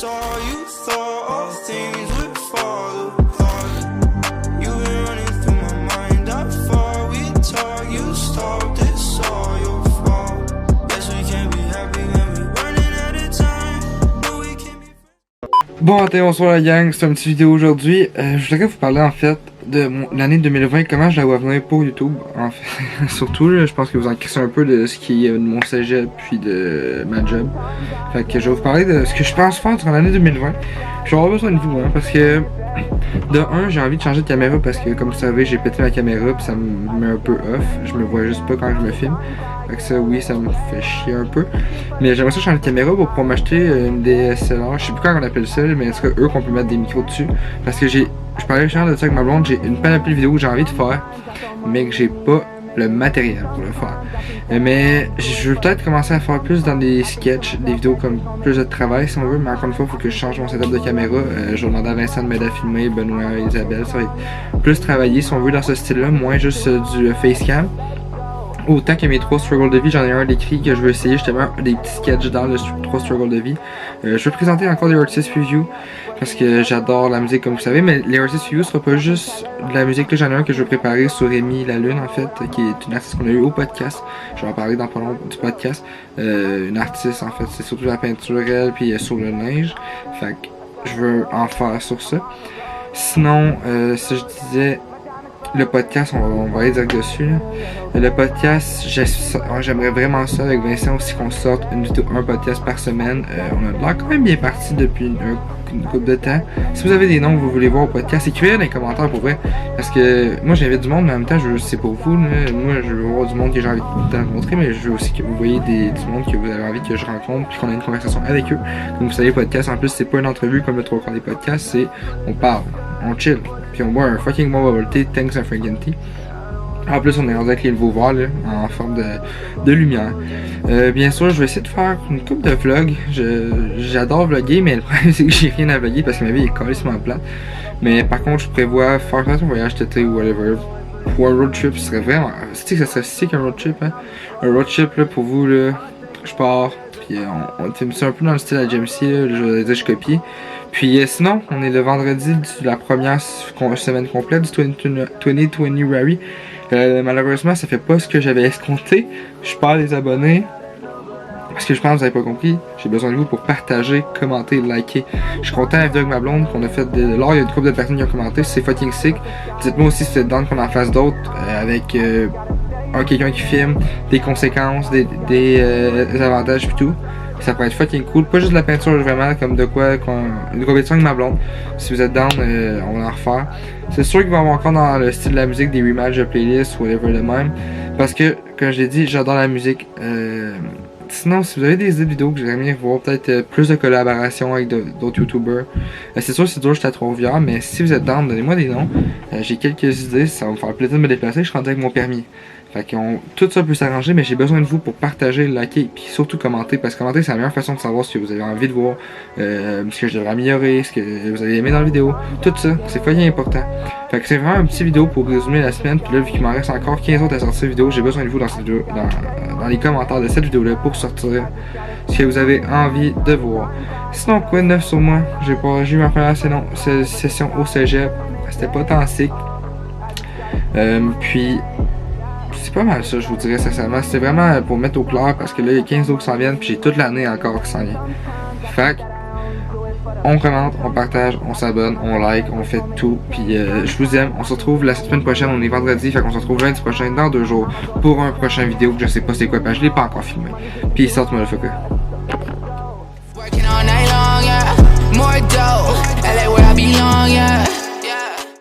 saw you thought all things would fall apart. You've been running through my mind. I thought we'd talk. You stopped. It's all your fault. Guess we can't be happy when we're running out of time. No, we can't be. Bon matin, bonsoir la gang, c'est une petite vidéo aujourd'hui. Je voudrais vous parler en fait de l'année 2020, comment je la vois venir pour YouTube. En fait, surtout là, je pense que vous en crissez un peu de ce qui est de mon cégep puis de ma job. Fait que je vais vous parler de ce que je pense faire durant l'année 2020. Je vais avoir besoin de vous parce que de un, j'ai envie de changer de caméra parce que comme vous savez, j'ai pété ma caméra puis ça me met un peu off. Je me vois juste pas quand je me filme. Fait que ça, oui, ça me fait chier un peu. Mais j'aimerais ça changer de caméra pour pouvoir m'acheter une DSLR. Je sais plus comment on appelle ça, mais est-ce que eux qu'on peut mettre des micros dessus. Parce que je parlais de ça avec ma blonde, j'ai une panoplie de vidéos que j'ai envie de faire, mais que j'ai pas le matériel pour le faire. Mais je veux peut-être commencer à faire plus dans des sketchs, des vidéos comme plus de travail si on veut, mais encore une fois, il faut que je change mon setup de caméra. Je vais demander à Vincent de m'aider à filmer, Benoît, Isabelle, ça va être plus travaillé si on veut dans ce style-là, moins juste du facecam. Autant que mes 3 struggles de vie, j'en ai un d'écrit que je veux essayer justement des petits sketchs dans les 3 struggles de vie. Je vais présenter encore des artist reviews parce que j'adore la musique comme vous savez, mais les artist reviews sera pas juste de la musique. Là j'en ai un que je vais préparer sur Rémi La Lune en fait, qui est une artiste qu'on a eu au podcast. Je vais en parler dans pas longtemps du podcast. Une artiste en fait, c'est surtout la peinture elle puis sur le linge. Fait que je veux en faire sur ça. Sinon, si je disais le podcast, on va aller direct dessus. Là. Le podcast, j'aimerais vraiment ça avec Vincent aussi qu'on sorte un podcast par semaine. On a l'air quand même bien parti depuis une couple de temps. Si vous avez des noms que vous voulez voir au podcast, écrivez dans les commentaires pour vrai. Parce que moi j'invite du monde, mais en même temps c'est pour vous. Là. Moi je veux voir du monde que j'ai envie de rencontrer, mais je veux aussi que vous voyez du monde que vous avez envie que je rencontre puis qu'on ait une conversation avec eux. Donc vous savez, le podcast en plus c'est pas une entrevue comme le 3/4 des podcasts, c'est on parle, on chill. Puis on boit un fucking bon bubble tea, thanks à Franken Tea. En plus, on est rendu avec les nouveaux verres là, en forme de lumière. Bien sûr, je vais essayer de faire une couple de vlogs. J'adore vlogger, mais le problème c'est que j'ai rien à vlogger parce que ma vie est carrément plate. Mais par contre, je prévois faire un voyage cet été ou whatever. Pour un road trip, ce serait vraiment. Tu sais que ça serait sick un road trip, hein? Un road trip là, pour vous, là, je pars. Puis on filme ça un peu dans le style à JMC, là, je vais dire je copie. Puis sinon, on est le vendredi de la première semaine complète du 2020 Rally. Malheureusement, ça fait pas ce que j'avais escompté. Je perds les abonnés. Parce que je pense que vous avez pas compris, j'ai besoin de vous pour partager, commenter, liker. Je suis content avec ma blonde qu'on a fait là, il y a une couple de personnes qui ont commenté, c'est fucking sick. Dites-moi aussi si vous êtes down qu'on en fasse d'autres avec quelqu'un qui filme, des conséquences, des avantages et tout. Ça pourrait être fucking cool, pas juste de la peinture vraiment, comme de quoi, une compétition avec ma blonde. Si vous êtes down, on va en refaire. C'est sûr qu'il va y avoir encore dans le style de la musique des rematchs de playlist, whatever de même. Parce que, comme je l'ai dit, j'adore la musique. Sinon, si vous avez des idées de vidéos que j'aimerais bien voir, peut-être plus de collaborations avec d'autres youtubers. C'est sûr, c'est dur, j'étais à Trois-Rivières, mais si vous êtes down, donnez-moi des noms. J'ai quelques idées, ça va me faire plaisir de me déplacer, je suis rendu avec mon permis. Fait que tout ça peut s'arranger, mais j'ai besoin de vous pour partager, liker, puis surtout commenter, parce que commenter c'est la meilleure façon de savoir ce que vous avez envie de voir, ce que je devrais améliorer, ce que vous avez aimé dans la vidéo, tout ça, c'est fucking important. Fait que c'est vraiment un petit vidéo pour résumer la semaine, puis là vu qu'il m'en reste encore 15 autres à sortir vidéo, j'ai besoin de vous dans cette vidéo, dans les commentaires de cette vidéo là pour sortir ce que vous avez envie de voir. Sinon quoi de neuf sur moi, j'ai eu ma première session au cégep, c'était pas tant sick, puis c'est pas mal ça, je vous dirais sincèrement. C'était vraiment pour mettre au clair parce que là, il y a 15 autres qui s'en viennent, puis j'ai toute l'année encore qui s'en vient. Fait que, on commente, on partage, on s'abonne, on like, on fait tout, puis je vous aime. On se retrouve la semaine prochaine, on est vendredi, fait qu'on se retrouve lundi prochain dans 2 jours pour un prochain vidéo que je sais pas c'est quoi, parce que je l'ai pas encore filmé. Puis sorte motherfucker. More dough, LA where I belong, yeah.